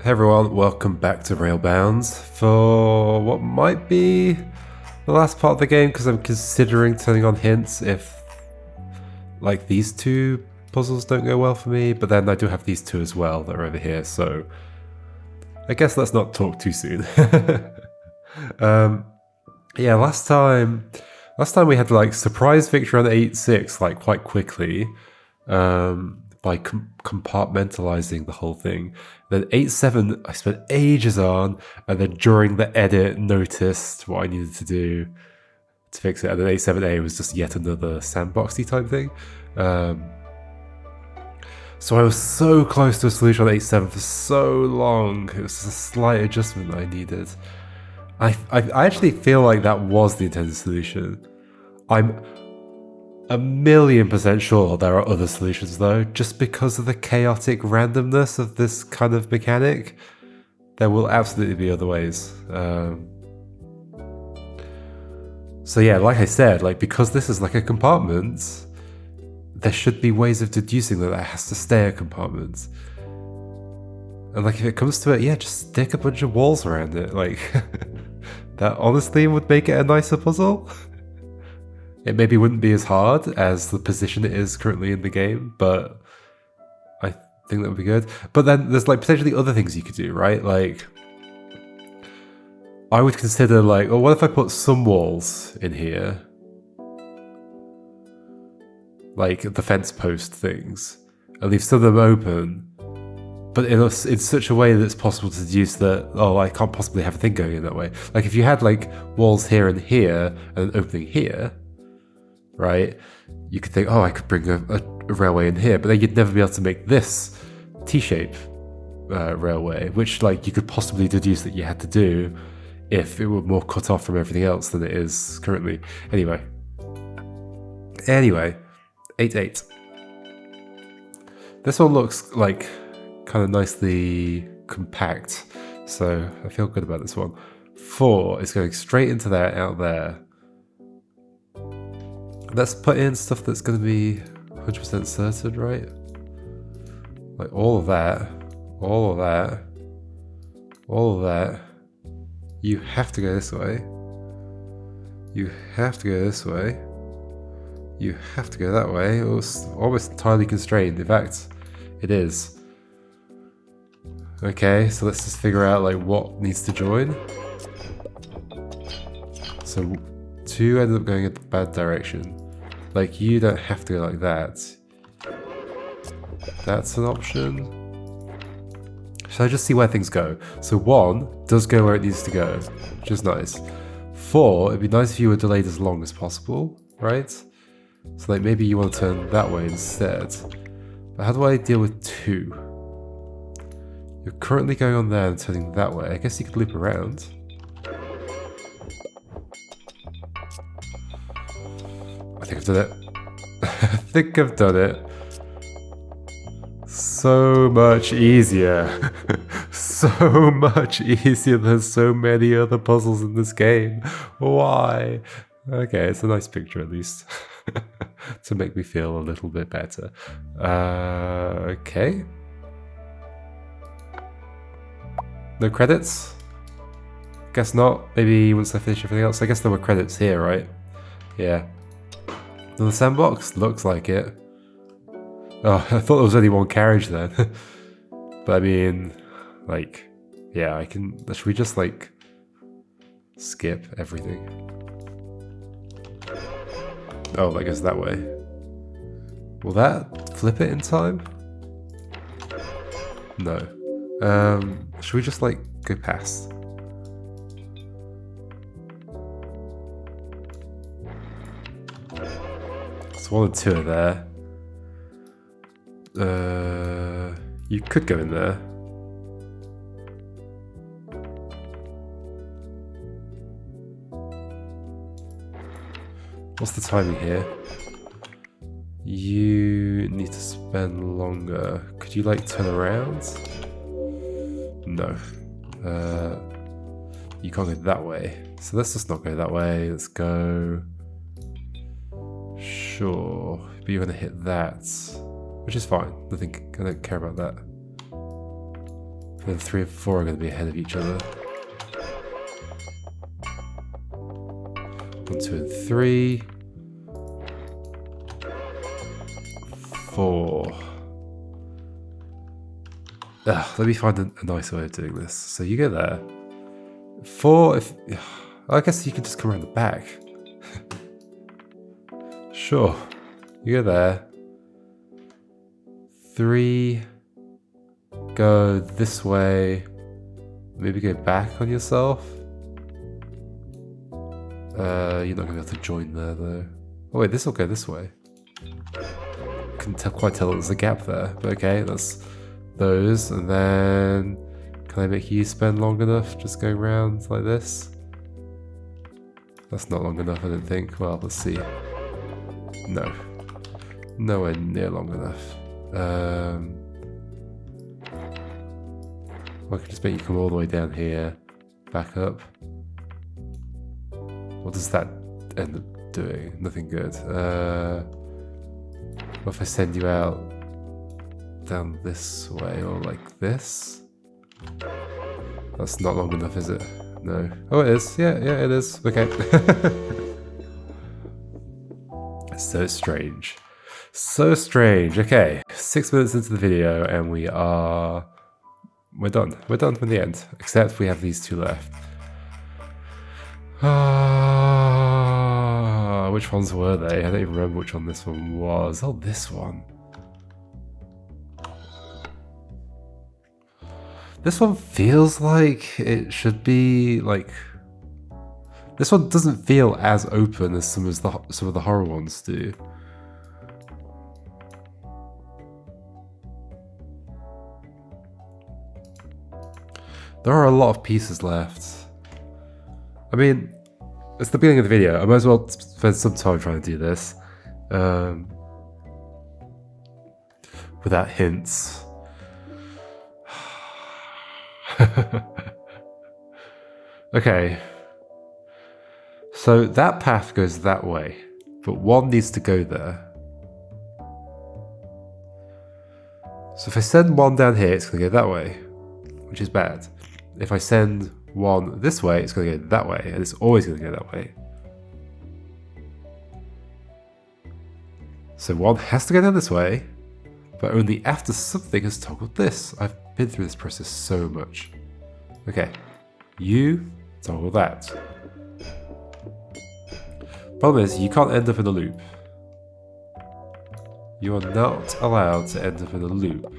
Hey everyone, welcome back to Railbound for what might be the last part of the game because I'm considering turning on hints if like these two puzzles don't go well for me, but then I do have these two as well that are over here, so I guess let's not talk too soon. Yeah, last time we had like surprise victory on 8-6 like quite quickly. By compartmentalizing the whole thing. Then 8-7 I spent ages on, and then during the edit noticed what I needed to do to fix it, and then 8-7A was just yet another sandboxy type thing. So I was so close to a solution on 8-7 for so long. It was just a slight adjustment that I needed. I actually feel like that was the intended solution. I'm 1,000,000% sure there are other solutions though, just because of the chaotic randomness of this kind of mechanic. There will absolutely be other ways. So yeah, like I said, like because this is like a compartment, there should be ways of deducing that it has to stay a compartment. And like if it comes to it, yeah, just stick a bunch of walls around it. Like that honestly would make it a nicer puzzle. It maybe wouldn't be as hard as the position it is currently in the game, but I think that would be good. But then there's like potentially other things you could do, right? Like, I would consider like, well, what if I put some walls in here? Like the fence post things, and leave some of them open, but in such a way that it's possible to deduce that, oh, I can't possibly have a thing going in that way. Like if you had like walls here and here, and an opening here, right? You could think, oh, I could bring a railway in here, but then you'd never be able to make this T-shape railway, which like you could possibly deduce that you had to do if it were more cut off from everything else than it is currently. Anyway, 8-8. This one looks like kind of nicely compact, so I feel good about this one. 4 is going straight into there, out there. Let's put in stuff that's going to be 100% certain, right? Like all of that, all of that, all of that. You have to go this way. You have to go this way. You have to go that way. It was almost entirely constrained. In fact, it is. Okay, so let's just figure out like what needs to join. So 2 ended up going in the bad direction. Like, you don't have to go like that. That's an option. Shall I just see where things go? So 1 does go where it needs to go, which is nice. 4, it'd be nice if you were delayed as long as possible, right? So like maybe you want to turn that way instead. But how do I deal with 2? You're currently going on there and turning that way. I guess you could loop around. I think I've done it. I think I've done it. So much easier. So much easier than so many other puzzles in this game. Why? Okay, it's a nice picture at least. To make me feel a little bit better. Okay. No credits? Guess not. Maybe once I finish everything else. I guess there were credits here, right? Yeah. The sandbox? Looks like it. Oh, I thought there was only one carriage then. But I mean, like, yeah, I can... Should we just, like, skip everything? Oh, that goes that way. Will that flip it in time? No. Should we just, like, go past? So 1 and 2 are there. You could go in there. What's the timing here? You need to spend longer. Could you like turn around? No. You can't go that way. So let's just not go that way. Let's go... Sure. But you're gonna hit that. Which is fine. I don't care about that. Then 3 and 4 are going to be ahead of each other. 1, 2, and 3. 4. Let me find a nicer way of doing this. So you go there. 4, if... I guess you can just come around the back. Sure. You go there. 3. Go this way. Maybe go back on yourself. You're not going to be able to join there though. Oh wait, this will go this way. Couldn't quite tell there's a gap there, but okay, that's those. And then can I make you spend long enough just going around like this? That's not long enough, I don't think. Well, let's see. No. Nowhere near long enough. I could just make you come all the way down here, back up. What does that end up doing? Nothing good. What if I send you out down this way or like this? That's not long enough, is it? No. Oh, it is. Yeah, it is. Okay. So strange. So strange. Okay, 6 minutes into the video and we're done. We're done from the end. Except we have these 2 left. Which ones were they? I don't even remember which one this one was. Oh, this one. This one feels like it should be like... This one doesn't feel as open as some of the horror ones do. There are a lot of pieces left. I mean, it's the beginning of the video. I might as well spend some time trying to do this. Without hints. Okay. So that path goes that way, but one needs to go there. So if I send one down here, it's going to go that way, which is bad. If I send one this way, it's going to go that way, and it's always going to go that way. So one has to go down this way, but only after something has toggled this. I've been through this process so much. Okay, you toggle that. Problem is, you can't end up in a loop. You are not allowed to end up in a loop.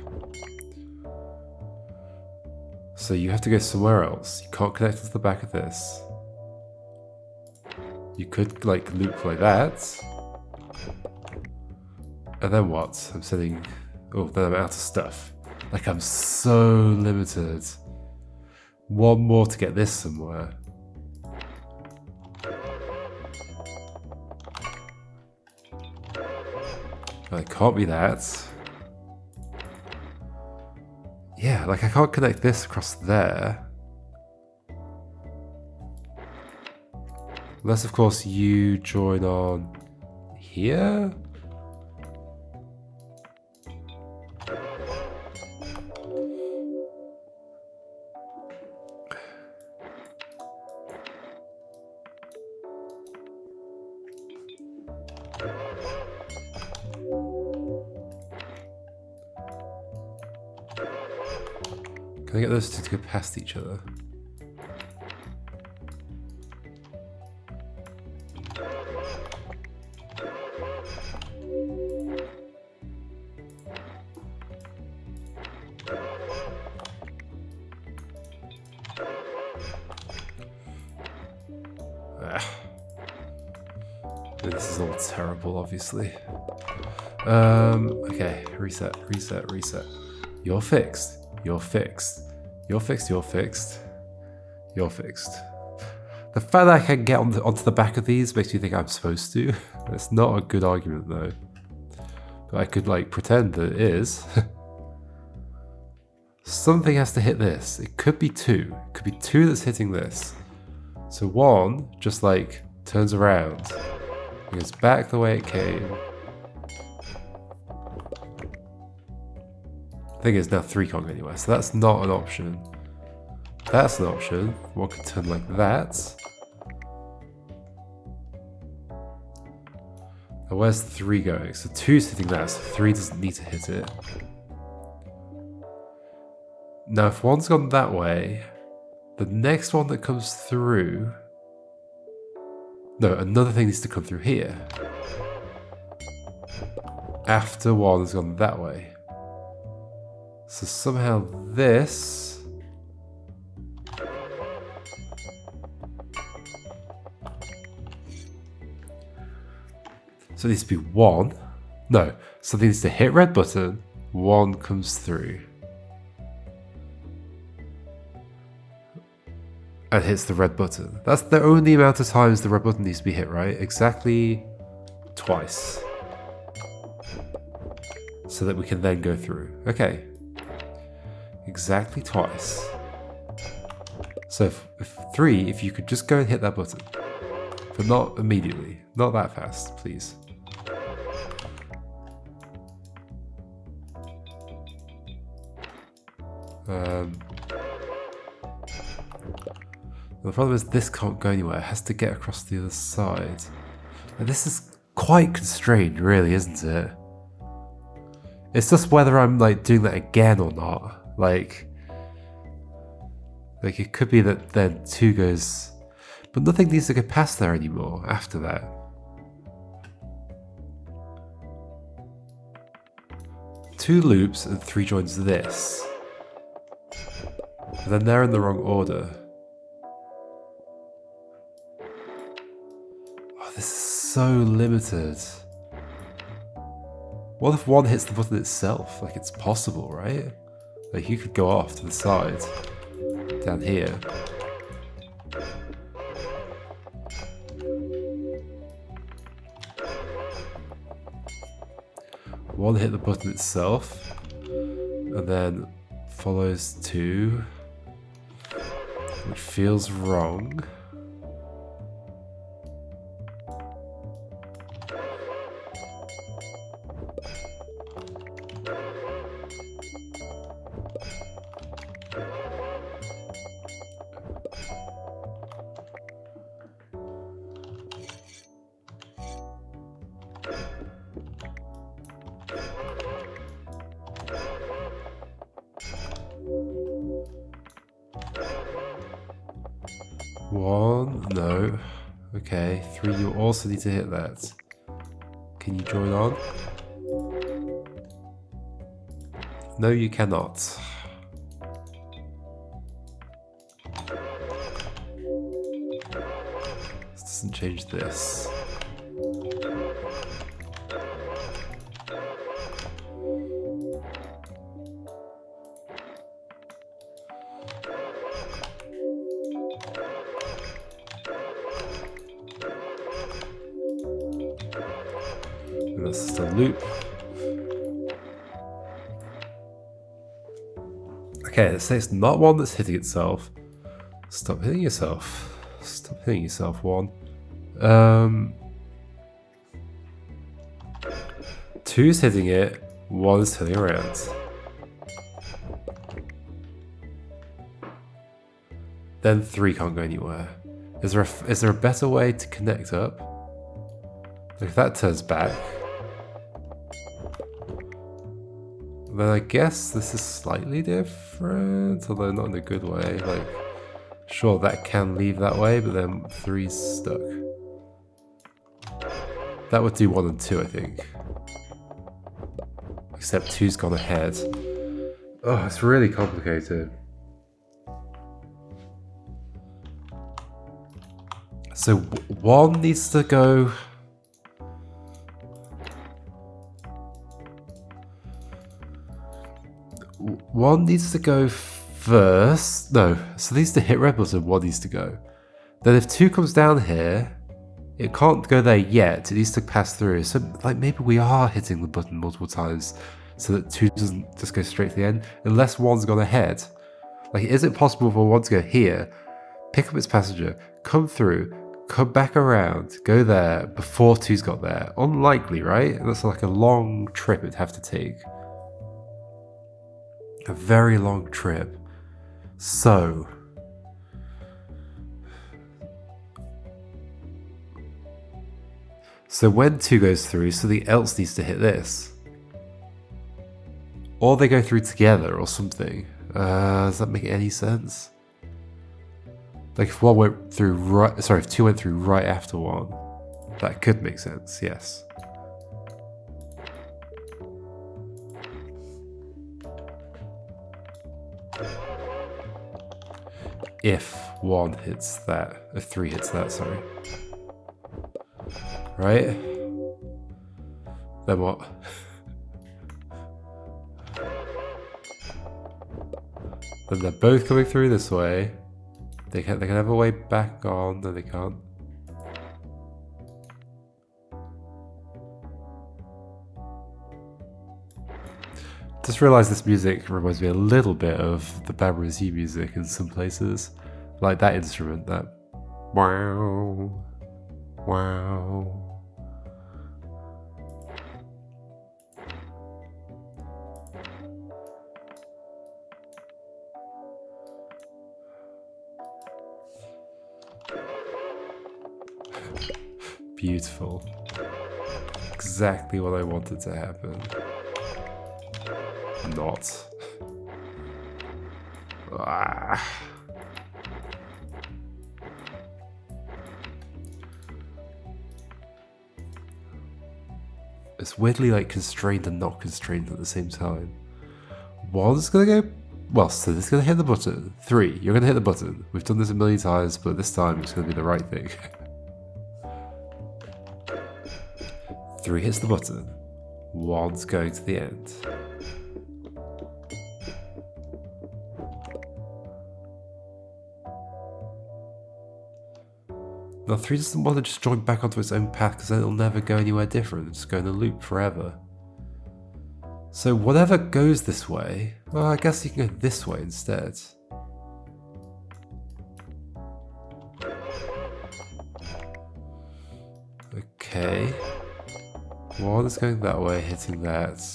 So you have to go somewhere else. You can't connect to the back of this. You could like loop like that. And then what? I'm sending... Oh, then I'm out of stuff. Like I'm so limited. One more to get this somewhere. But it can't be that. Yeah, like I can't connect this across there. Unless, of course, you join on here? Can I get those two to go past each other? This is all terrible, obviously. Okay, reset. You're fixed. You're fixed. You're fixed. You're fixed. You're fixed. The fact that I can get onto the back of these makes me think I'm supposed to. It's not a good argument though. But I could like pretend that it is. Something has to hit this. It could be 2. It could be 2 that's hitting this. So 1 just like turns around. It goes back the way it came. Thing is, now 3 can't go anywhere, so that's not an option. That's an option. 1 can turn like that. Now where's 3 going? So 2's hitting that, so 3 doesn't need to hit it. Now if 1's gone that way, the next one that comes through... No, another thing needs to come through here. After 1 has gone that way. So somehow this... So it needs to be 1. No, something needs to hit red button, 1 comes through. And hits the red button. That's the only amount of times the red button needs to be hit, right? Exactly twice. So that we can then go through. Okay. Exactly twice. So if 3, if you could just go and hit that button. But not immediately. Not that fast, please. The problem is this can't go anywhere. It has to get across the other side. And this is quite constrained, really, isn't it? It's just whether I'm like doing that again or not. Like it could be that then 2 goes, but nothing needs to go past there anymore after that. Two loops and 3 joins this. But then they're in the wrong order. Oh, this is so limited. What if 1 hits the button itself? Like, it's possible, right? Like, you could go off to the side, down here. One hit the button itself, and then follows 2, which feels wrong. One, no. Okay, 3, you also need to hit that. Can you join on? No, you cannot. This doesn't change this. And that's just a loop. Okay, let's say it's not 1 that's hitting itself. Stop hitting yourself. Stop hitting yourself, 1. 2's hitting it, 1's turning around. Then 3 can't go anywhere. Is there a better way to connect up? If that turns back, then I guess this is slightly different, although not in a good way. Like, sure, that can leave that way, but then 3's stuck. That would do 1 and 2, I think. Except 2's gone ahead. Oh, it's really complicated. So 1 needs to go... One needs to go first. No, so these to hit red button, 1 needs to go. Then if 2 comes down here, it can't go there yet. It needs to pass through. So like maybe we are hitting the button multiple times so that 2 doesn't just go straight to the end, unless 1's gone ahead. Like, is it possible for 1 to go here, pick up its passenger, come through, come back around, go there before 2's got there? Unlikely, right? That's like a long trip it'd have to take. A very long trip. So when 2 goes through, something else needs to hit this. Or they go through together or something. Does that make any sense? Like if one went through right, sorry, if 2 went through right after 1, that could make sense, yes. If 1 hits that, if 3 hits that, sorry. Right? Then what? Then they're both coming through this way. They can have a way back on, no they can't. Just realised this music reminds me a little bit of the Bambuzi music in some places. Like that instrument, that wow, wow. Beautiful. Exactly what I wanted to happen. Not. Ah. It's weirdly like constrained and not constrained at the same time. 1's gonna go, well, so this is gonna hit the button. 3, you're gonna hit the button. We've done this a million times, but this time it's gonna be the right thing. 3 hits the button. 1's going to the end. Now 3 doesn't want to just join back onto its own path because then it'll never go anywhere different. It's going to loop forever. So whatever goes this way, well, I guess you can go this way instead. Okay. 1 is going that way, hitting that.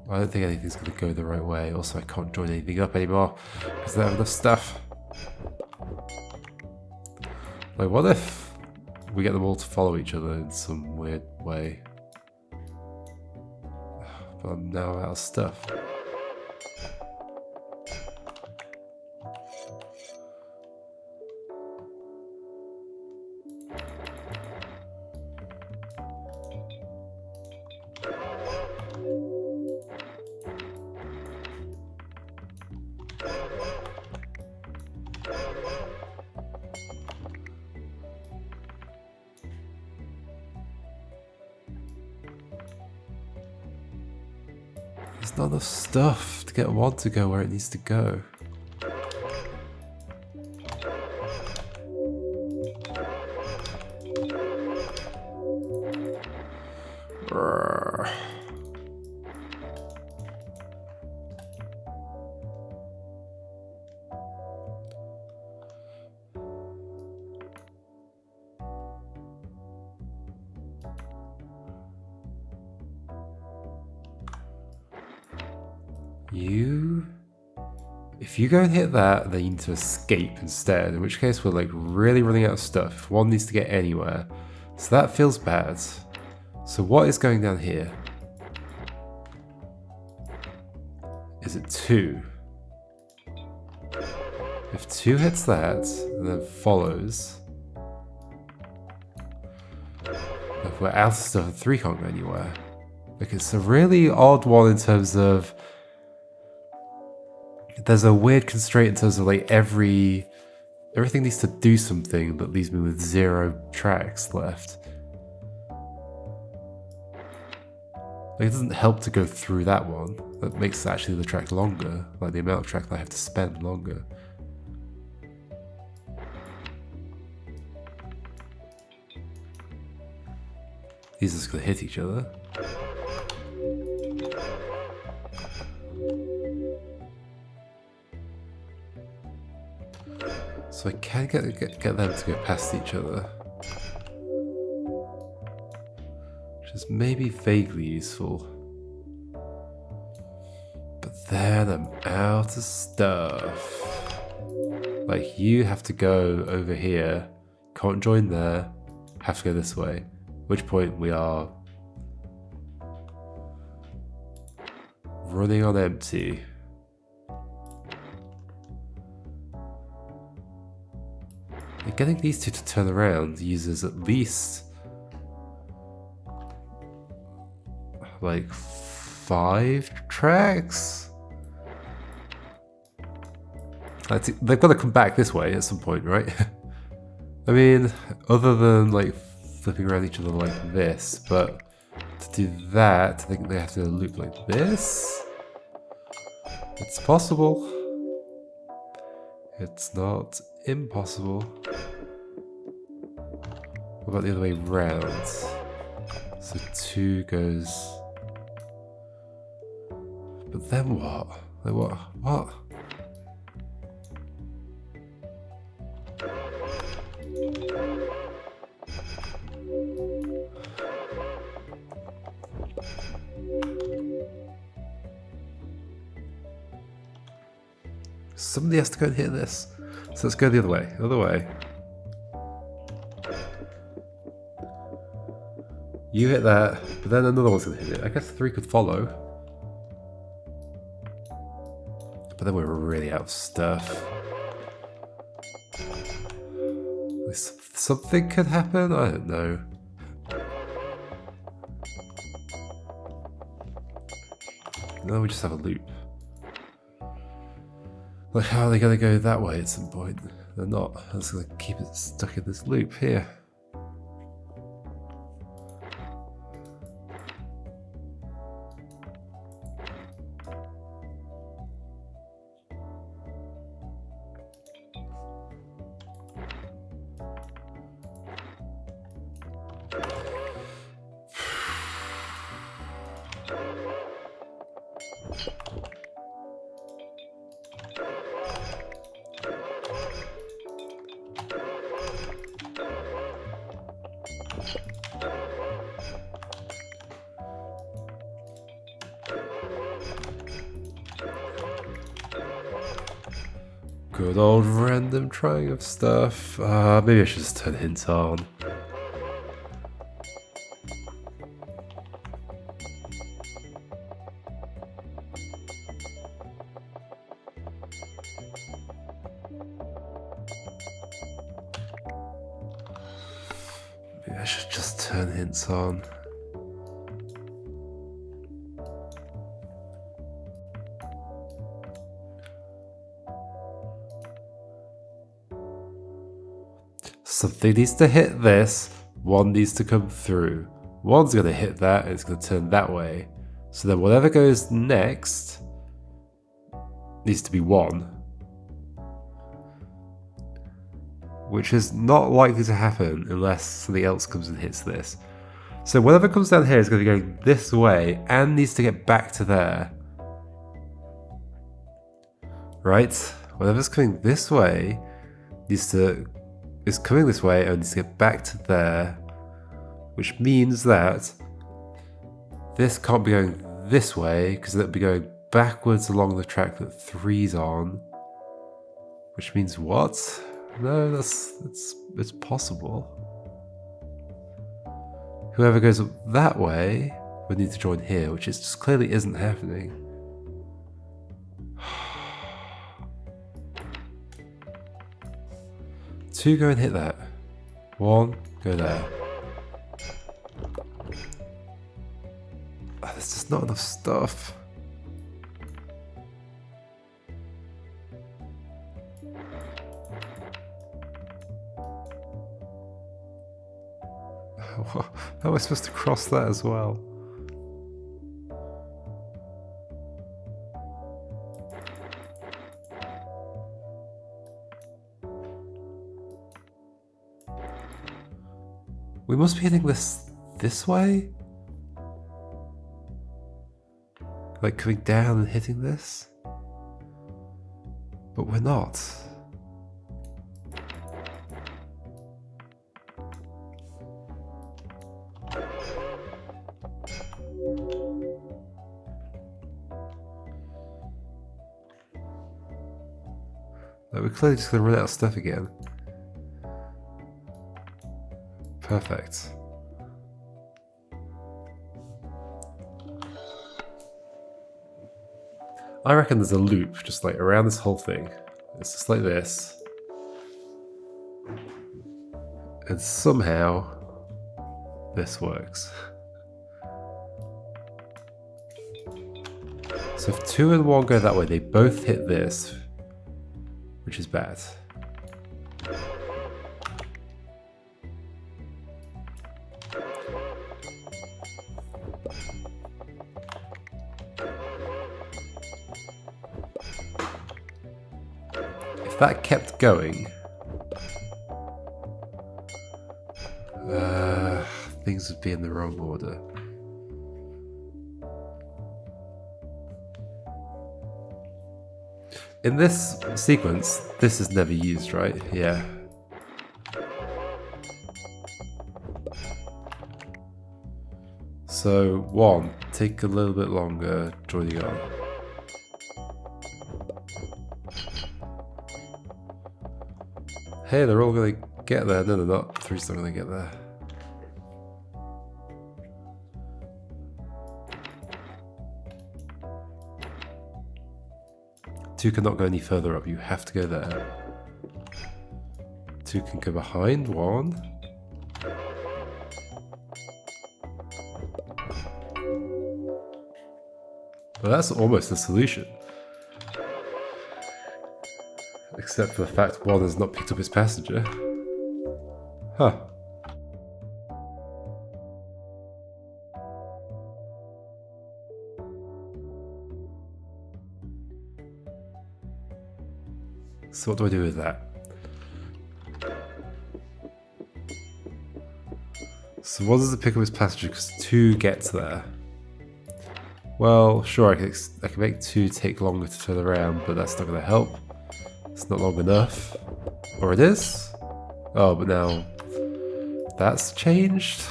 I don't think anything's going to go the right way. Also, I can't join anything up anymore because I don't have enough stuff. Like, what if we get them all to follow each other in some weird way? But I'm now out of stuff. There's not enough stuff to get 1 to go where it needs to go. If you go and hit that, then you need to escape instead, in which case we're like really running out of stuff if 1 needs to get anywhere. So that feels bad. So what is going down here? Is it 2? If 2 hits that, and then follows, if we're out of stuff, 3 can't go anywhere. Like, it's a really odd one in terms of there's a weird constraint in terms of like everything needs to do something that leaves me with 0 tracks left. Like, it doesn't help to go through that one. That makes actually the track longer, like the amount of track that I have to spend longer. These are just gonna hit each other. So I can get them to go past each other, which is maybe vaguely useful. out of stuff. Like, you have to go over here. Can't join there. Have to go this way. At which point we are running on empty. And getting these two to turn around uses at least like 5 tracks. They've got to come back this way at some point, right? I mean, other than like flipping around each other like this, but to do that, I think they have to loop like this. It's possible. It's not impossible. What about the other way round? So 2 goes... But then what? Like what? What? Somebody has to go and hit this. So let's go the other way. The other way. You hit that, but then another one's going to hit it. I guess 3 could follow. But then we're really out of stuff. Something could happen? I don't know. No, we just have a loop. Like, how are they going to go that way at some point? They're not. I'm just going to keep it stuck in this loop here. Good old random trying of stuff. Maybe I should just turn hints on. Maybe I should just turn hints on. Something needs to hit this, one needs to come through. One's going to hit that, and it's going to turn that way. So then whatever goes next needs to be 1. Which is not likely to happen unless something else comes and hits this. So whatever comes down here is going to be going this way, and needs to get back to there. Right? Whatever's coming this way is coming this way and needs to get back to there, which means that this can't be going this way because it'll be going backwards along the track that 3's on, which means what? No, it's possible. Whoever goes up that way would need to join here, which is just clearly isn't happening. 2 go and hit that. 1, go there. There's just not enough stuff. How am I supposed to cross that as well? We must be hitting this way? Like coming down and hitting this? But we're not. Like, we're clearly just gonna run out of stuff again. Perfect. I reckon there's a loop just like around this whole thing. It's just like this. And somehow this works. So if 2 and 1 go that way, they both hit this, which is bad. If that kept going, things would be in the wrong order. In this sequence, this is never used, right? Yeah. So 1, take a little bit longer joining on. Hey, they're all gonna get there. No, they're not. 3's not gonna get there. Two cannot go any further up. You have to go there. 2 can go behind 1. Well, that's almost the solution. Except for the fact 1 has not picked up his passenger. Huh. So what do I do with that? So 1 doesn't pick up his passenger because 2 gets there. Well, sure, I can make 2 take longer to turn around, but that's not going to help. It's not long enough. Or it is? Oh, but now that's changed?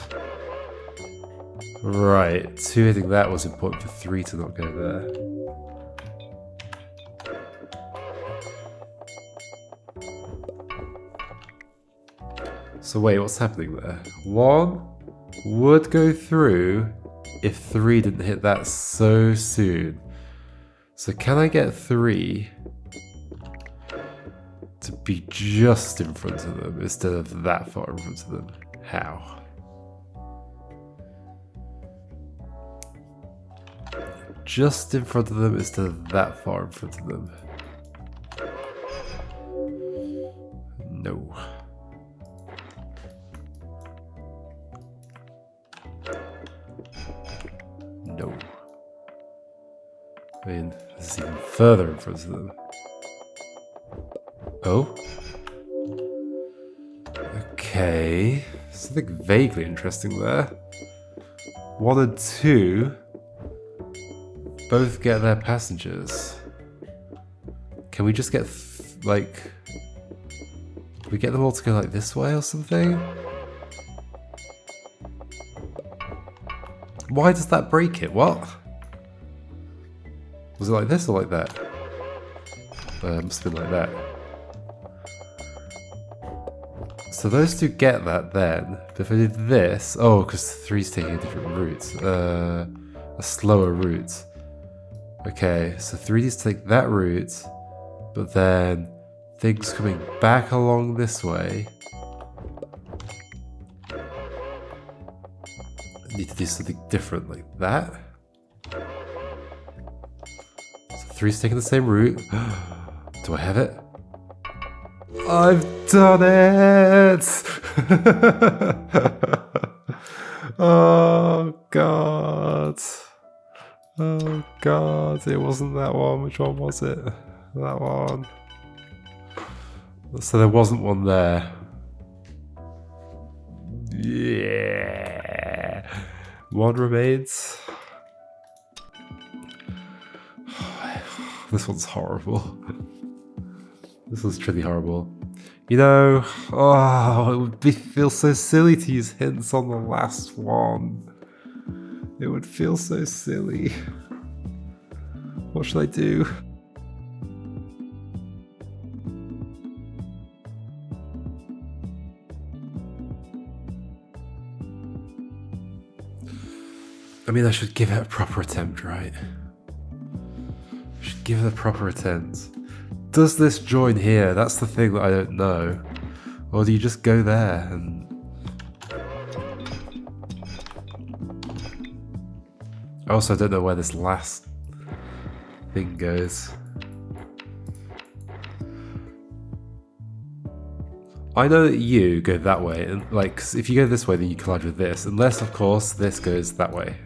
Right, 2 hitting that was important for 3 to not go there. So wait, what's happening there? 1 would go through if 3 didn't hit that so soon. So can I get 3 to be just in front of them instead of that far in front of them? How? Just in front of them instead of that far in front of them. No. No. I mean, this is even further in front of them. Oh? Okay. Something vaguely interesting there. 1 and 2 both get their passengers. Can we just get, like... Can we get them all to go like this way or something? Why does that break it? What? Was it like this or like that? Must have been like that. So those 2 get that then. But if I did this... Oh, because 3's taking a different route. A slower route. Okay, so 3 needs to take that route. But then things coming back along this way. I need to do something different like that. So 3's taking the same route. Do I have it? I've done it! Oh god. Oh god, it wasn't that one. Which one was it? That one. So there wasn't one there. Yeah. 1 remains. This one's horrible. This was truly horrible. You know, oh, it would feel so silly to use hints on the last one. It would feel so silly. What should I do? I mean, I should give it a proper attempt, right? I should give it a proper attempt. Does this join here? That's the thing that I don't know. Or do you just go there and... I also don't know where this last thing goes. I know that you go that way, and like, 'cause if you go this way, then you collide with this. Unless, of course, this goes that way.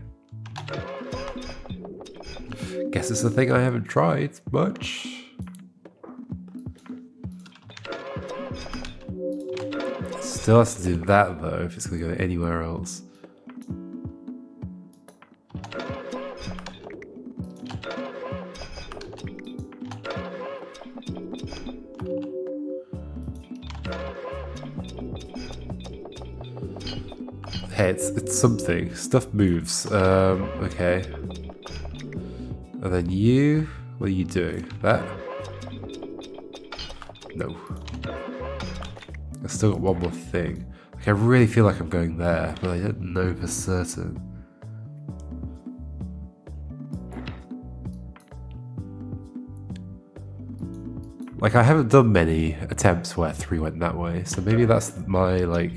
Guess it's a thing I haven't tried much. Still has to do that though, if it's going to go anywhere else. Hey, it's something. Stuff moves. Okay. And then you... What are you doing? That? No. I've still got one more thing. Like, I really feel like I'm going there, but I don't know for certain. Like, I haven't done many attempts where 3 went that way, so maybe that's my, like...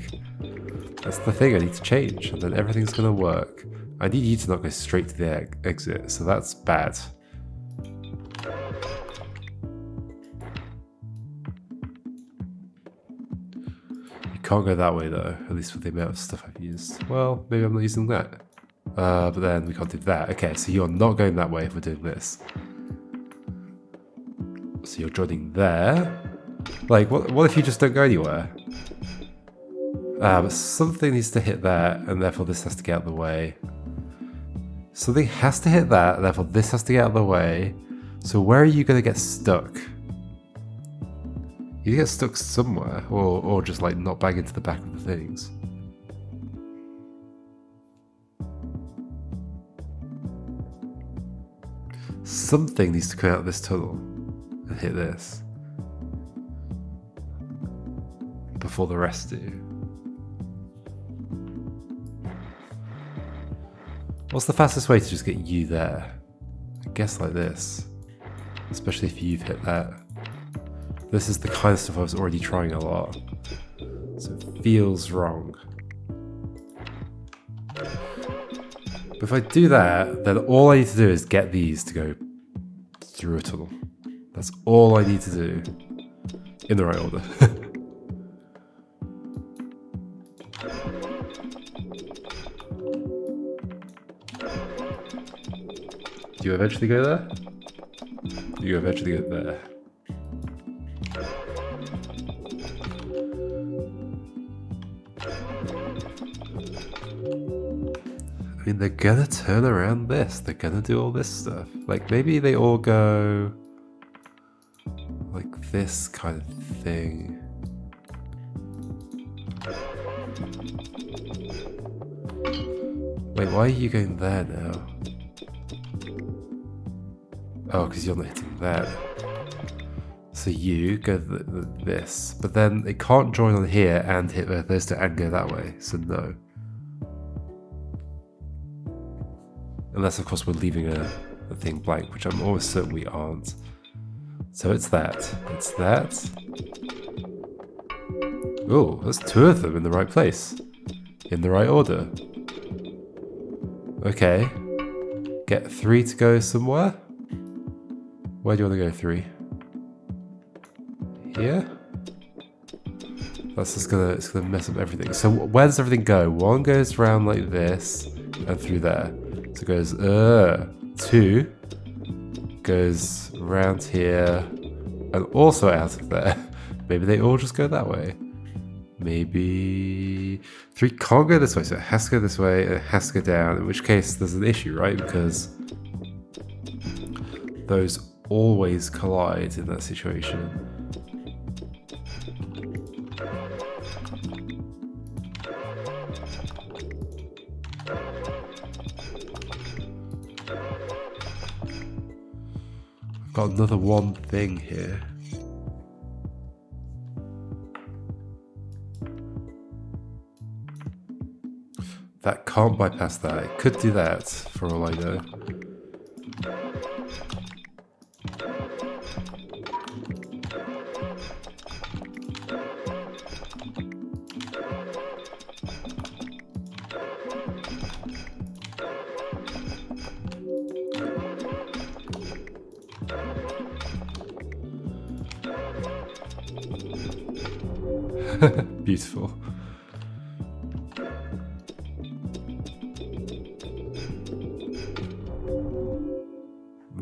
That's the thing I need to change, and then everything's gonna work. I need you to not go straight to the exit, so that's bad. You can't go that way though, at least with the amount of stuff I've used. Well, maybe I'm not using that. But then we can't do that. Okay, so you're not going that way if we're doing this. So you're joining there. Like, what if you just don't go anywhere? But something needs to hit that, and therefore this has to get out of the way. Something has to hit that, and therefore this has to get out of the way. So where are you going to get stuck? You get stuck somewhere, or just like not bang into the back of the things. Something needs to come out of this tunnel and hit this before the rest do. What's the fastest way to just get you there? I guess like this. Especially if you've hit that. This is the kind of stuff I was already trying a lot. So it feels wrong. But if I do that, then all I need to do is get these to go through a tunnel. That's all I need to do. In the right order. Do you eventually go there? You eventually get there. I mean, they're gonna turn around this. They're gonna do all this stuff. Like, maybe they all go... like this kind of thing. Wait, why are you going there now? Oh, because you're not hitting that. So you go this, but then it can't join on here and hit those two and go that way, so no. Unless, of course, we're leaving a thing blank, which I'm almost certain we aren't. So it's that. It's that. Oh, there's 2 of them in the right place. In the right order. Okay. Get 3 to go somewhere. Where do you want to go, 3? Here? That's just it's gonna mess up everything. So where does everything go? 1 goes around like this and through there. So it goes 2 goes around here and also out of there. Maybe they all just go that way. Maybe 3 can't go this way, so it has to go this way and it has to go down, in which case there's an issue, right? Because those always collide in that situation. I've got another 1 thing here. That can't bypass that. It could do that, for all I know. Beautiful.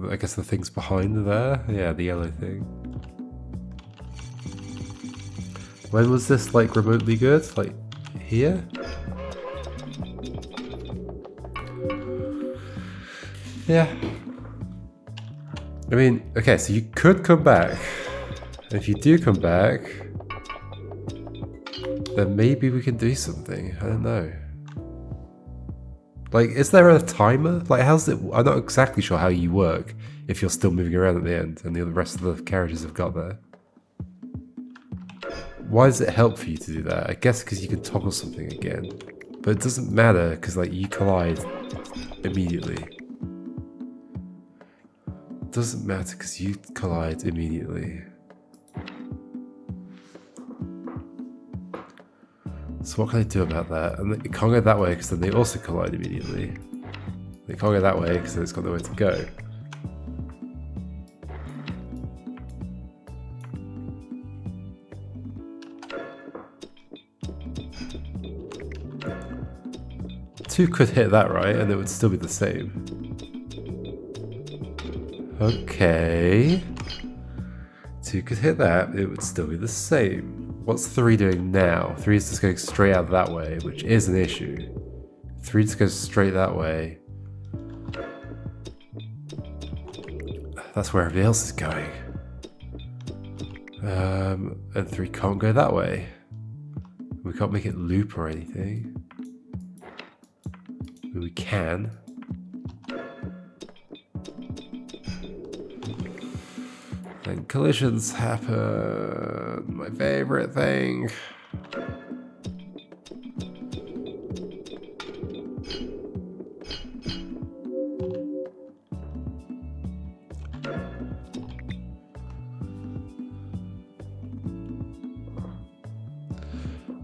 I guess the thing's behind there? Yeah, the yellow thing. When was this, like, remotely good? Like, here? Yeah. I mean, okay, so you could come back. And if you do come back, then maybe we can do something. I don't know. Like, is there a timer? Like, how's it? I'm not exactly sure how you work if you're still moving around at the end and the rest of the carriages have got there. Why does it help for you to do that? I guess because you can toggle something again. But it doesn't matter because, like, you collide immediately. It doesn't matter because you collide immediately. So what can I do about that? And it can't go that way because then they also collide immediately. They can't go that way because then it's got nowhere to go. Two could hit that, right? And it would still be the same. Okay. Two could hit that, it would still be the same. What's 3 doing now? 3 is just going straight out that way, which is an issue. 3 just goes straight that way. That's where everybody else is going. And 3 can't go that way. We can't make it loop or anything. But we can. Then collisions happen. My favorite thing.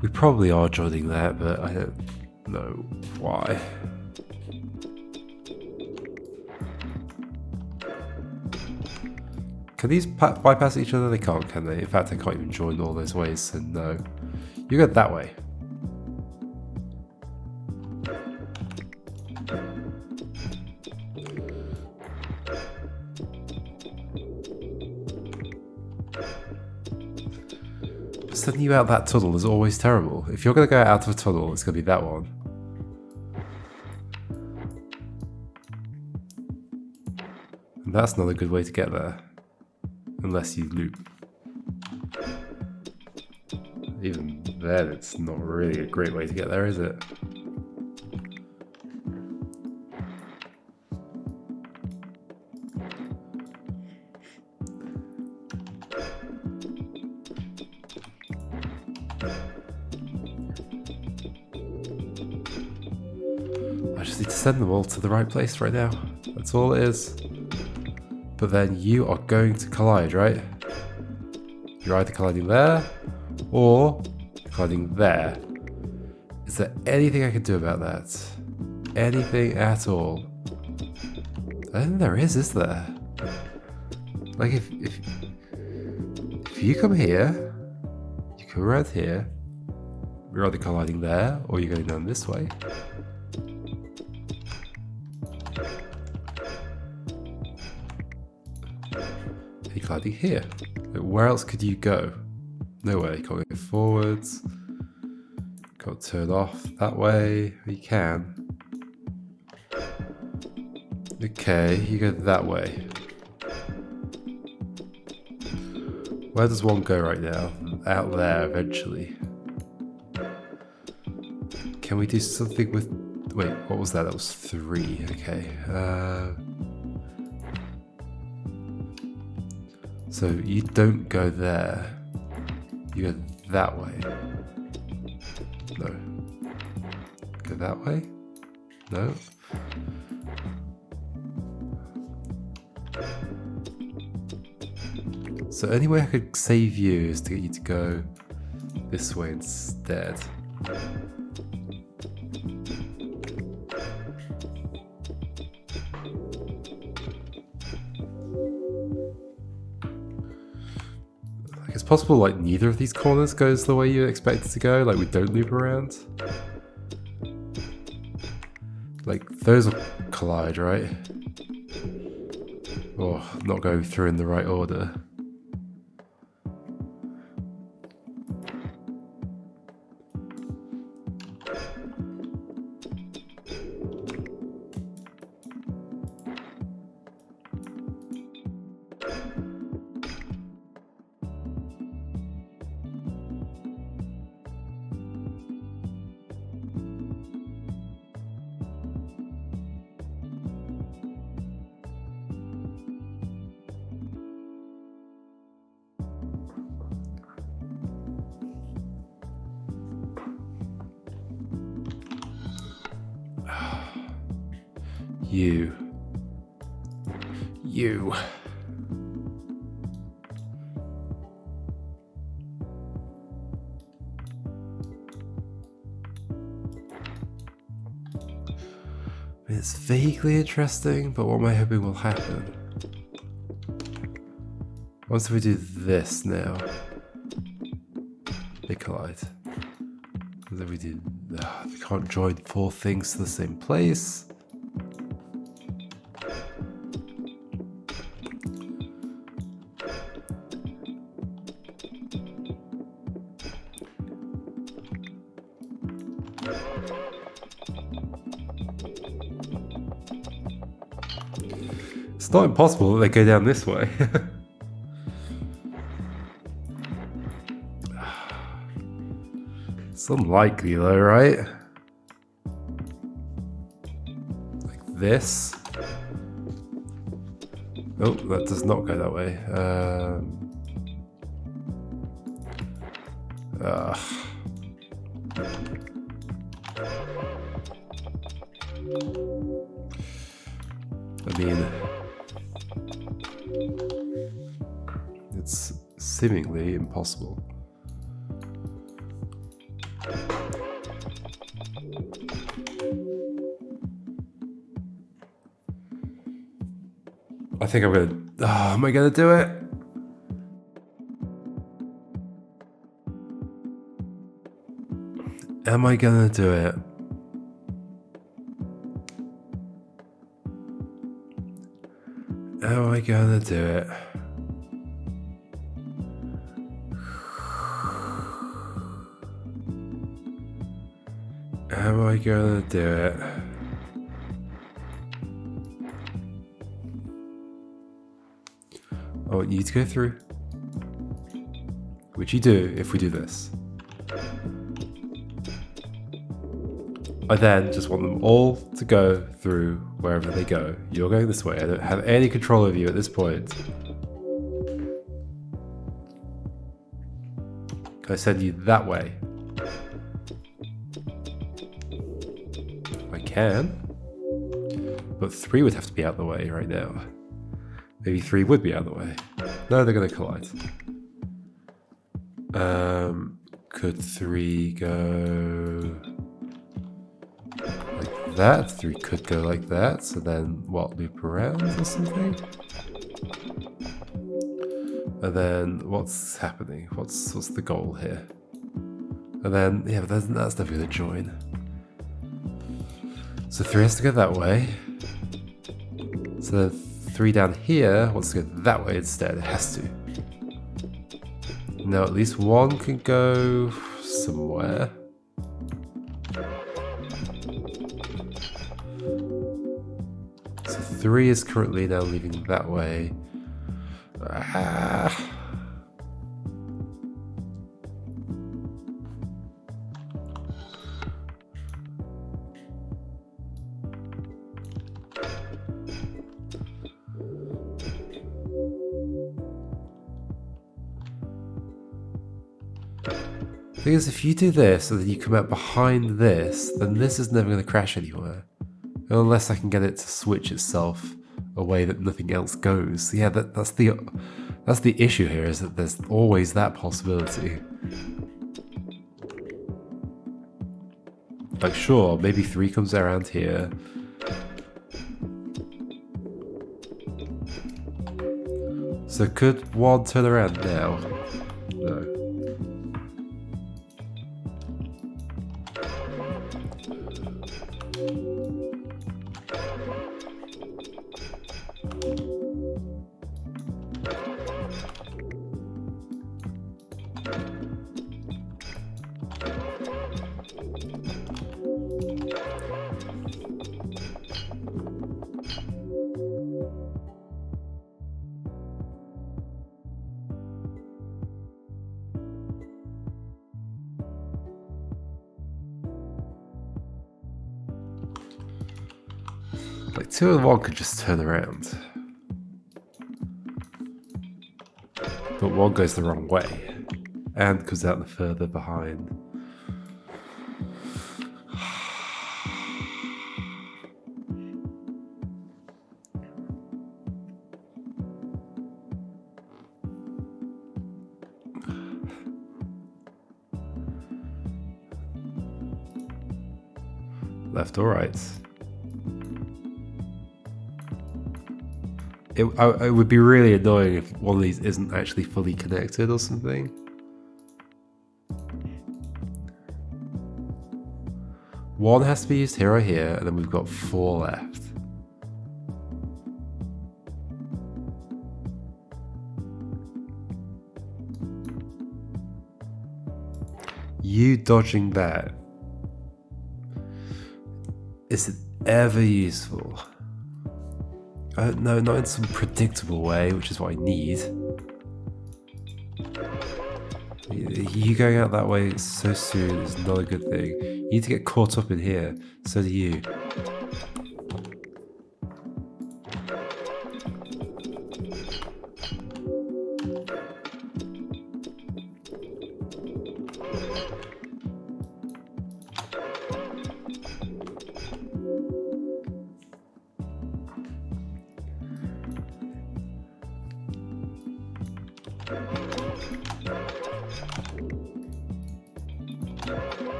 We probably are joining that, but I don't know why. Can these bypass each other? They can't, can they? In fact, I can't even join all those ways, so no. You go that way. Sending you out that tunnel is always terrible. If you're going to go out of a tunnel, it's going to be that one. And that's not a good way to get there. Unless you loop. Even then, it's not really a great way to get there, is it? I just need to send them all to the right place right now. That's all it is. But then you are going to collide, right? You're either colliding there, or colliding there. Is there anything I can do about that? Anything at all? I don't think there is there? Like if you come here, you come around here, you're either colliding there, or you're going down this way. Colliding here. Like, where else could you go? Nowhere. You can't go forwards. Can't turn off that way. You can. Okay, you go that way. Where does one go right now? Out there eventually. Can we do something with... Wait, what was that? That was 3. Okay. So you don't go there, you go that way. No. Go that way? No. So the only way I could save you is to get you to go this way instead. Like it's possible like neither of these corners goes the way you expect it to go, like we don't loop around. Like those will collide, right? Or not going through in the right order. You. It's vaguely interesting, but what am I hoping will happen? Once we do this now, they collide. And then we do. We can't join 4 things to the same place. It's not impossible that they go down this way. It's unlikely though, right? Like this. Oh, that does not go that way. I mean, it's seemingly impossible. I think I'm gonna. Oh, am I gonna do it? Am I gonna do it? Am I gonna do it? Am I gonna do it? I want you to go through. Which you do if we do this. I then just want them all to go through wherever they go. You're going this way. I don't have any control over you at this point. I send you that way. I can. But 3 would have to be out of the way right now. Maybe 3 would be out of the way. No, they're going to collide. Could 3 go like that? 3 could go like that. So then what, loop around or something? And then what's happening? What's the goal here? And then, yeah, but that's never going to join. So 3 has to go that way. So then 3 down here wants to go that way instead. It has to. Now at least 1 can go somewhere. So 3 is currently now leaving that way. Thing is, if you do this and then you come out behind this, then this is never going to crash anywhere. Unless I can get it to switch itself a way that nothing else goes. Yeah, that's the issue here, is that there's always that possibility. Like, sure, maybe 3 comes around here. So could 1 turn around now? No. Like 2 and 1 could just turn around. But 1 goes the wrong way. And comes out the further behind. Left or right? It would be really annoying if one of these isn't actually fully connected or something. One has to be used here or here, and then we've got 4 left. You dodging that. Is it ever useful? No, not in some predictable way, which is what I need. You going out that way so soon is not a good thing. You need to get caught up in here. So do you.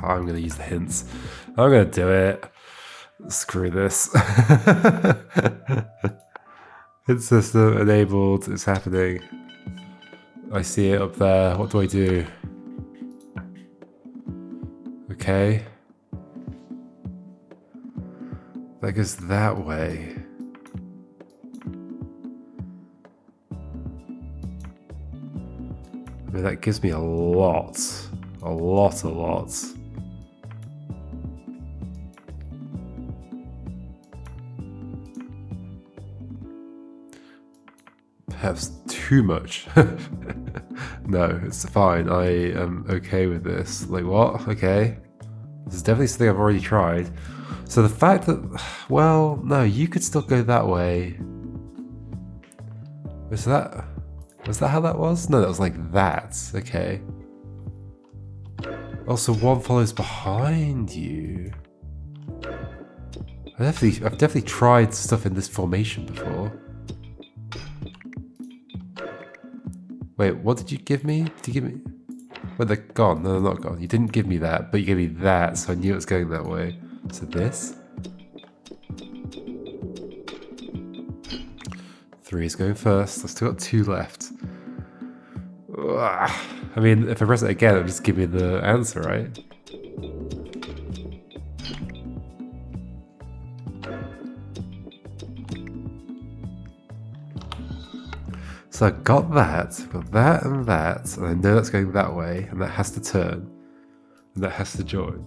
I'm going to use the hints. I'm going to do it. Screw this. Hint system enabled. It's happening. I see it up there. What do I do? Okay. That goes that way. I mean, that gives me a lot. A lot. Perhaps too much. No, it's fine. I am okay with this. Like, what? Okay. This is definitely something I've already tried. So the fact that... Well, no, you could still go that way. Was that how that was? No, that was like that. Okay. Also, 1 follows behind you. I've definitely tried stuff in this formation before. Wait, what did you give me? Did you give me... Well, they're gone. No, they're not gone. You didn't give me that, but you gave me that, so I knew it was going that way. So this? 3 is going first. I've still got 2 left. Ugh. I mean, if I press it again, it'll just give me the answer, right? So I got that and I know that's going that way, and that has to turn, and that has to join.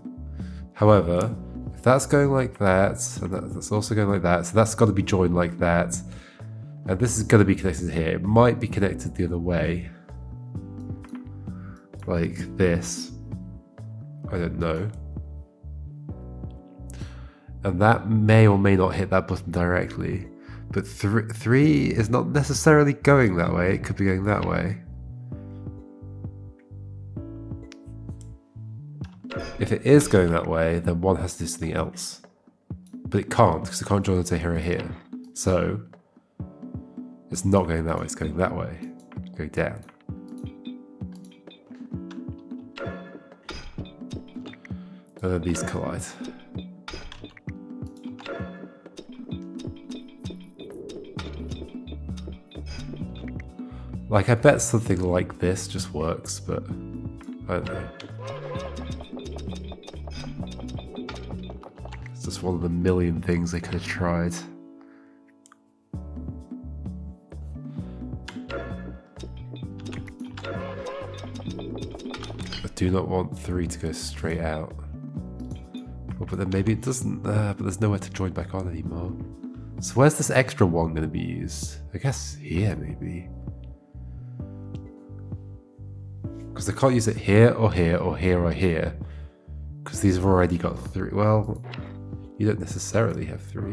However, if that's going like that, and that's also going like that, so that's got to be joined like that, and this is going to be connected here. It might be connected the other way. Like this. I don't know. And that may or may not hit that button directly. But 3 is not necessarily going that way. It could be going that way. If it is going that way, then 1 has to do something else. But it can't, because it can't join into here or here. So, it's not going that way, it's going that way. Going down. And then these collide. Like, I bet something like this just works, but I don't know. It's just one of the million things they could have tried. I do not want 3 to go straight out. Oh, but then maybe it doesn't, but there's nowhere to join back on anymore. So where's this extra 1 going to be used? I guess here, maybe. Because I can't use it here, or here, or here, or here. Because these have already got 3. Well, you don't necessarily have 3.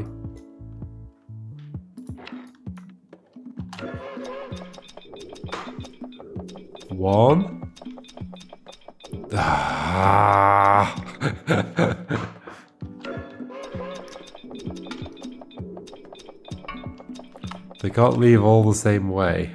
One. Ah. They can't leave all the same way.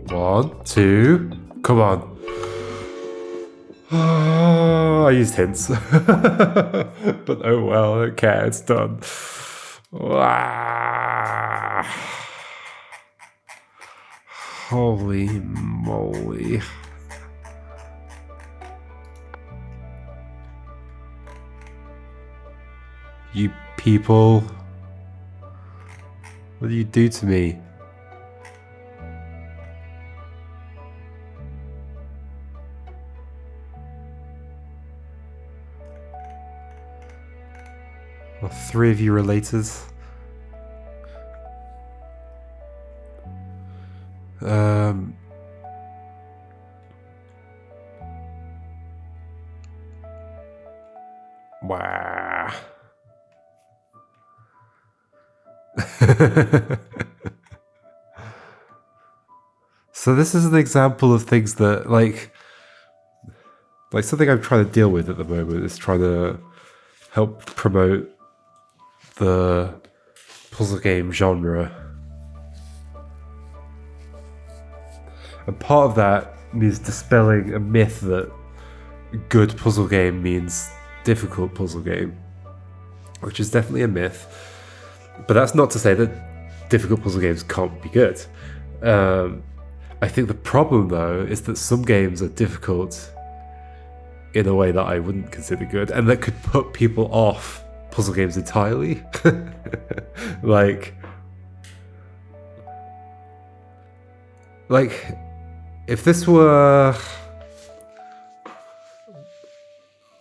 One, 2, come on. I used hints. But oh well, I don't care, it's done. Holy moly. You people. What do you do to me? Are 3 of you related? Wow. So this is an example of things that, like something I'm trying to deal with at the moment is trying to help promote the puzzle game genre. And part of that means dispelling a myth that good puzzle game means difficult puzzle game, which is definitely a myth. But that's not to say that difficult puzzle games can't be good. I think the problem, though, is that some games are difficult in a way that I wouldn't consider good, and that could put people off puzzle games entirely. like if this were,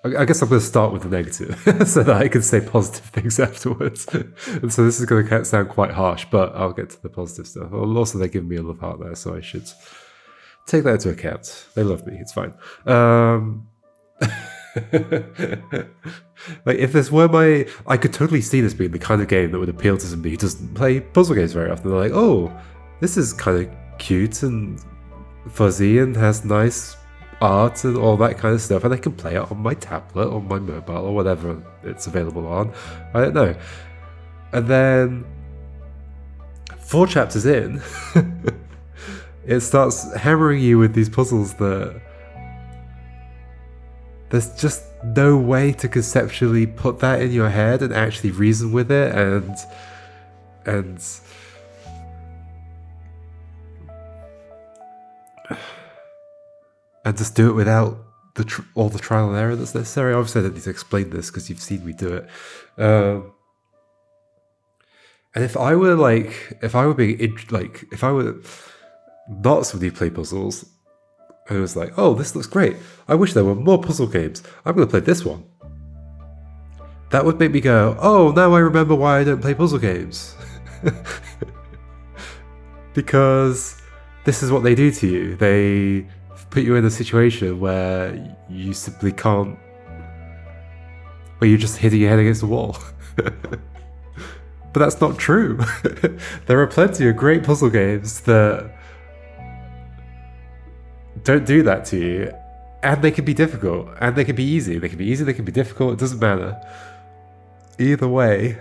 I guess I'm going to start with the negative so that I can say positive things afterwards. And so this is going to sound quite harsh, but I'll get to the positive stuff. Also, they're giving me a love heart there, so I should take that into account. They love me, it's fine. Like, if this were I could totally see this being the kind of game that would appeal to somebody who doesn't play puzzle games very often. They're like, oh, this is kind of cute and fuzzy and has nice art and all that kind of stuff, and I can play it on my tablet or my mobile or whatever it's available on. I don't know. And then 4 chapters in, it starts hammering you with these puzzles that there's just no way to conceptually put that in your head and actually reason with it and just do it without all the trial and error that's necessary. Obviously, I don't need to explain this because you've seen me do it. And if I were not somebody who played puzzles, and it was like, oh, this looks great. I wish there were more puzzle games. I'm going to play this one. That would make me go, oh, now I remember why I don't play puzzle games. because this is what they do to you. They put you in a situation where you simply can't, where you're just hitting your head against the wall. But that's not true. There are plenty of great puzzle games that don't do that to you, and they can be difficult, and they can be easy. They can be easy, they can be difficult, it doesn't matter. Either way,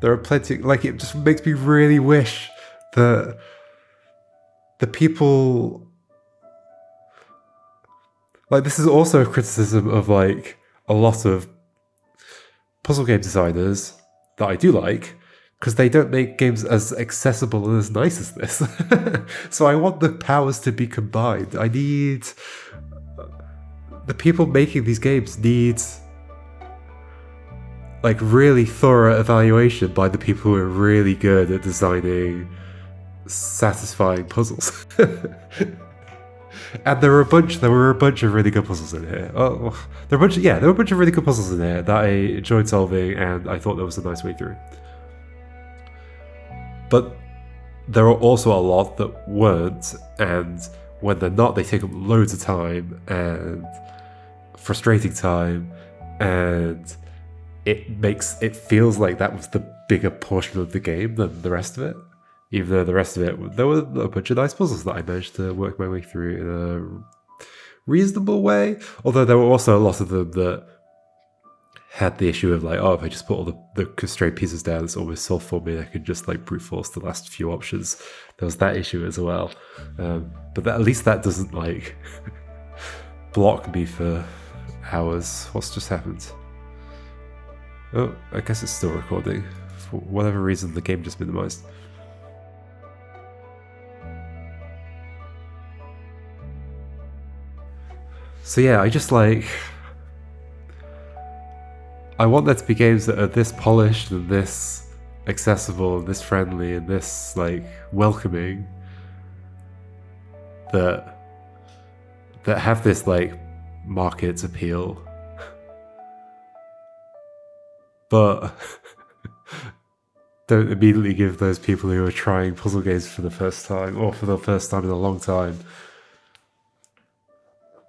there are plenty, like, it just makes me really wish that the people, like, this is also a criticism of, like, a lot of puzzle game designers that I do like, because they don't make games as accessible and as nice as this. So I want the powers to be combined. I need... The people making these games need, like, really thorough evaluation by the people who are really good at designing satisfying puzzles. And there were a bunch of really good puzzles in here. There were a bunch of really good puzzles in here that I enjoyed solving, and I thought that was a nice way through. But there are also a lot that weren't, and when they're not, they take up loads of time and frustrating time, and it feels like that was the bigger portion of the game than the rest of it. Even though the rest of it, there were a bunch of nice puzzles that I managed to work my way through in a reasonable way. Although there were also a lot of them that had the issue of, like, oh, if I just put all the constrained pieces down, it's almost solved for me. I could just, like, brute force the last few options. There was that issue as well. But at least that doesn't, like, block me for hours. What's just happened? Oh, I guess it's still recording. For whatever reason, the game just minimized. So yeah, I just, like, I want there to be games that are this polished and this accessible and this friendly and this, like, welcoming, that have this, like, market appeal, but don't immediately give those people who are trying puzzle games for the first time, or for the first time in a long time,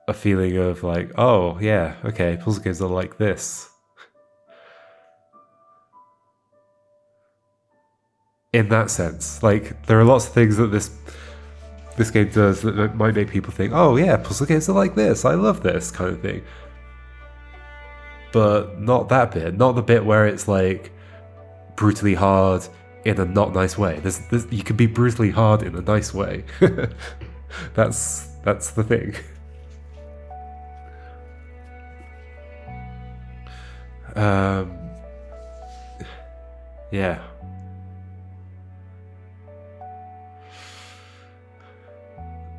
a feeling of, like, oh yeah, okay, puzzle games are like this. In that sense, like, there are lots of things that this game does that might make people think, oh yeah, puzzle games are like this, I love this kind of thing. But not that bit, not the bit where it's, like, brutally hard in a not nice way. You can be brutally hard in a nice way. That's the thing. Yeah.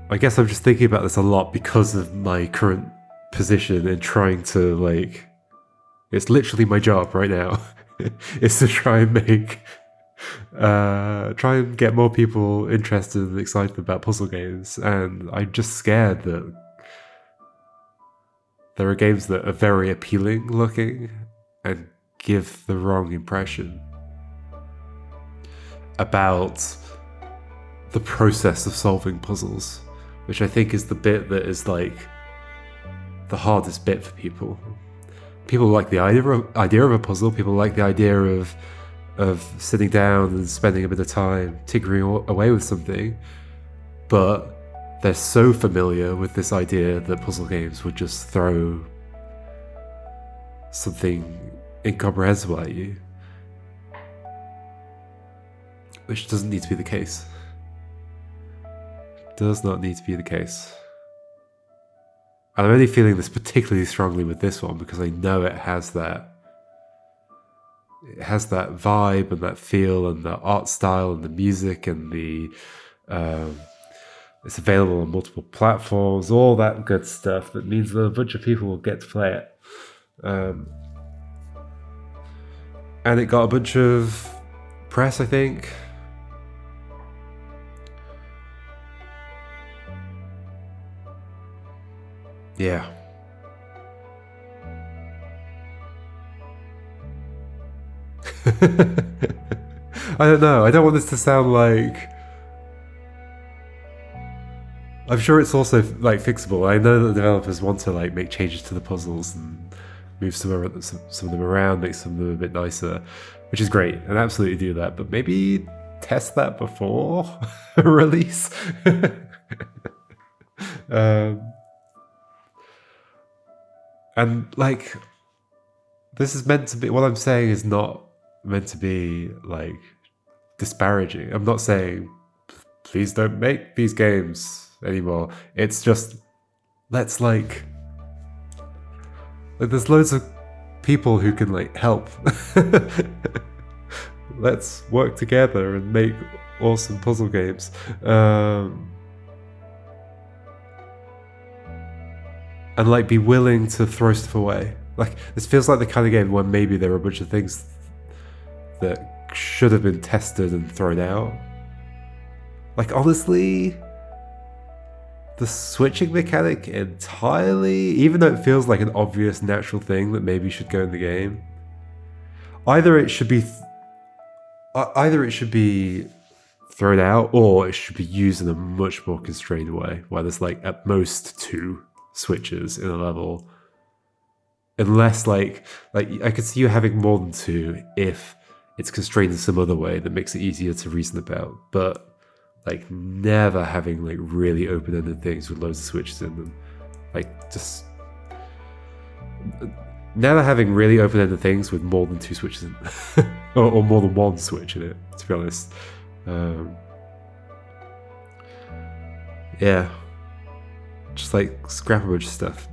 I guess I'm just thinking about this a lot because of my current position in trying to, like, it's literally my job right now. Is to try and get more people interested and excited about puzzle games, and I'm just scared that there are games that are very appealing looking and give the wrong impression about the process of solving puzzles, which I think is the bit that is, like, the hardest bit for people. People like the idea of a puzzle. People like the idea of sitting down and spending a bit of time tinkering away with something, but they're so familiar with this idea that puzzle games would just throw something incomprehensible at you, which doesn't need to be the case. Does not need to be the case. And I'm only feeling this particularly strongly with this one because I know it has that vibe and that feel and the art style and the music and the it's available on multiple platforms, all that good stuff that means that a bunch of people will get to play it. And it got a bunch of press, I think. Yeah. I don't know. I don't want this to sound like I'm sure it's also like fixable. I know that developers want to like make changes to the puzzles and move some of them around, make some of them a bit nicer, which is great, and absolutely do that. But maybe test that before release. And like, this is meant to be. What I'm saying is not meant to be like disparaging. I'm not saying please don't make these games anymore. It's just let's like there's loads of people who can like help. Let's work together and make awesome puzzle games. And like be willing to throw stuff away. Like this feels like the kind of game where maybe there are a bunch of things that should have been tested and thrown out. Like honestly, the switching mechanic entirely, even though it feels like an obvious natural thing that maybe should go in the game, either it should be thrown out or it should be used in a much more constrained way, where there's like at most 2 switches in a level. Unless like I could see you having more than 2 if it's constrained in some other way that makes it easier to reason about, but like never having like really open-ended things with loads of switches in them. Like just never having really open-ended things with more than 2 switches in or more than 1 switch in it, to be honest. Yeah. Just like scrap a bunch of stuff.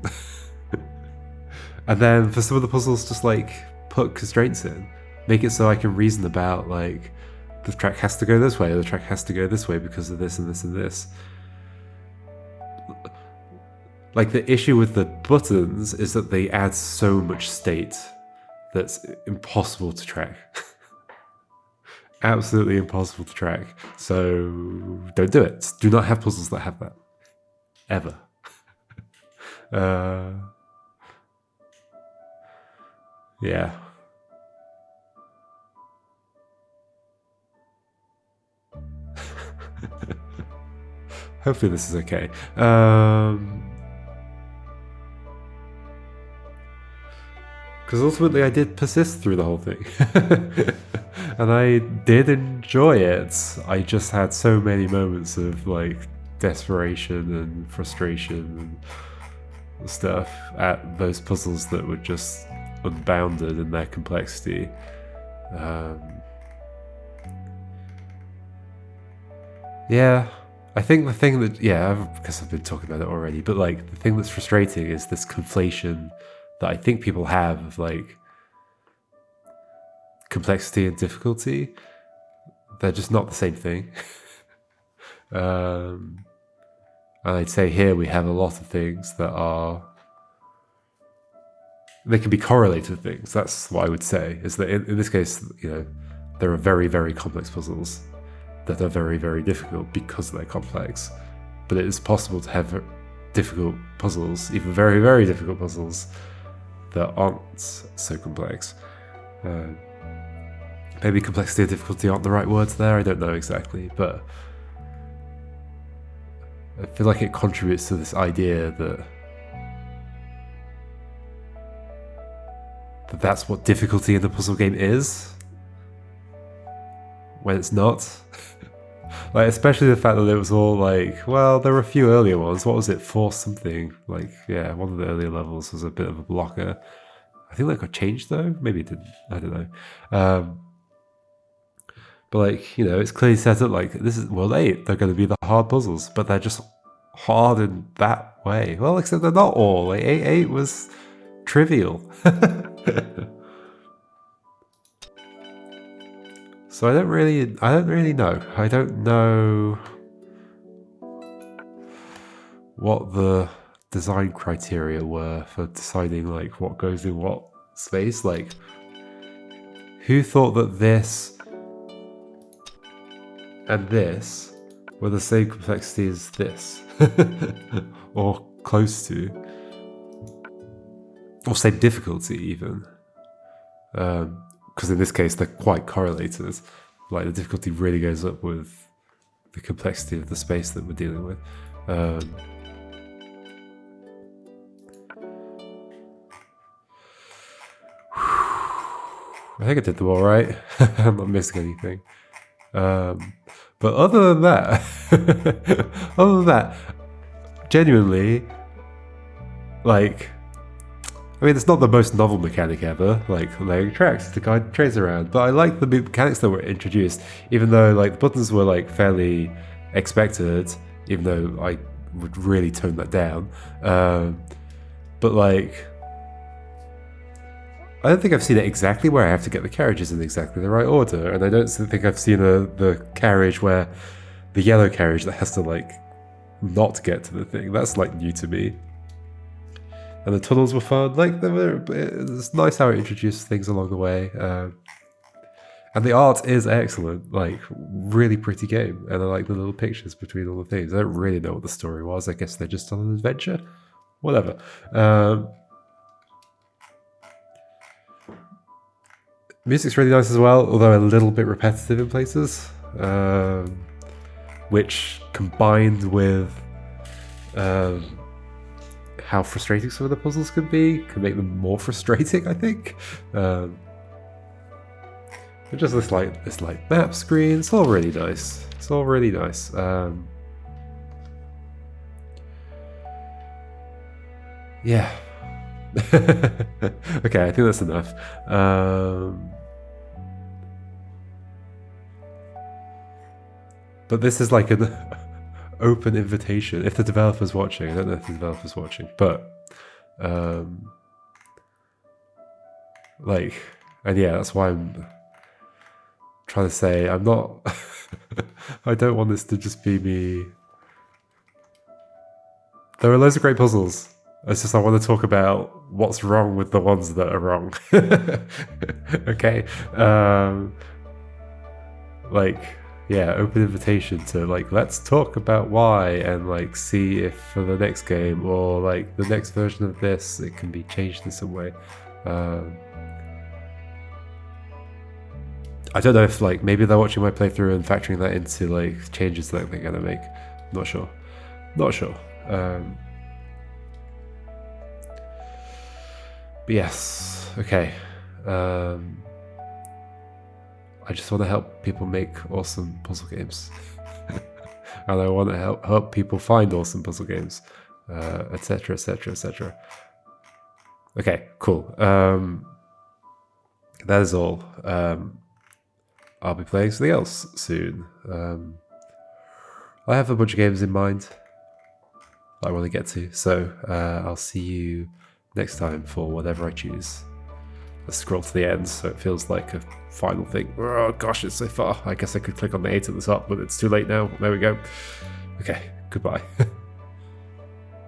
And then for some of the puzzles, just like put constraints in. Make it so I can reason about like the track has to go this way, or the track has to go this way because of this and this and this. Like the issue with the buttons is that they add so much state that's impossible to track. Absolutely impossible to track. So don't do it. Do not have puzzles that have that. Ever. Yeah. Hopefully this is okay. Because ultimately I did persist through the whole thing. And I did enjoy it. I just had so many moments of like desperation and frustration and stuff at those puzzles that were just unbounded in their complexity. Yeah, I think the thing that, because I've been talking about it already, but like the thing that's frustrating is this conflation that I think people have of like complexity and difficulty. They're just not the same thing. And I'd say here we have a lot of things that are, they can be correlated things. That's what I would say, is that in this case, there are very, very complex puzzles that are very, very difficult because they're complex. But it is possible to have difficult puzzles, even very, very difficult puzzles, that aren't so complex. Maybe complexity and difficulty aren't the right words there, I don't know exactly, but I feel like it contributes to this idea that that's what difficulty in the puzzle game is, when it's not. Like, especially the fact that it was all like, well, there were a few earlier ones. What was it? Force something. Like, yeah, one of the earlier levels was a bit of a blocker. I think that got changed though. Maybe it didn't. I don't know. But like, it's clearly set up like this is World 8. They're going to be the hard puzzles, but they're just hard in that way. Well, except they're not all. Like 8 was trivial. So I don't really know. I don't know what the design criteria were for deciding like what goes in what space. Like, who thought that this and this were the same complexity as this? Or close to. Or same difficulty even. Because in this case, they're quite correlated. Like, the difficulty really goes up with the complexity of the space that we're dealing with. I think I did them all right. I'm not missing anything. But other than that, genuinely, like, I mean, it's not the most novel mechanic ever, like laying tracks to guide trains around, but I like the mechanics that were introduced, even though like the buttons were like fairly expected, even though I would really tone that down. But like, I don't think I've seen it exactly where I have to get the carriages in exactly the right order, and I don't think I've seen the carriage where the yellow carriage that has to like not get to the thing. That's like new to me. And the tunnels were fun. Like, it's nice how it introduced things along the way. And the art is excellent. Like, really pretty game. And I like the little pictures between all the things. I don't really know what the story was. I guess they're just on an adventure. Whatever. Music's really nice as well, although a little bit repetitive in places. Which, combined with how frustrating some of the puzzles can be, can make them more frustrating, I think. Just this like map screen, it's all really nice. It's all really nice. Yeah. Okay, I think that's enough. But this is like an open invitation. If the developer's watching, I don't know if the developer's watching, but like, and yeah, that's why I'm trying to say I'm not. I don't want this to just be me. There are loads of great puzzles. It's just I want to talk about what's wrong with the ones that are wrong. Okay, like, yeah, open invitation to like, let's talk about why, and like see if for the next game or like the next version of this it can be changed in some way. I don't know if like maybe they're watching my playthrough and factoring that into like changes that they're gonna make. Not sure. But yes, okay. I just want to help people make awesome puzzle games. And I want to help people find awesome puzzle games, etc, etc, etc. Okay, cool. That is all. I'll be playing something else soon. I have a bunch of games in mind I want to get to, so I'll see you next time for whatever I choose. Let's scroll to the end so it feels like a final thing. Oh gosh, it's so far. I guess I could click on the 8 at the top, but it's too late now. There we go. Okay, goodbye.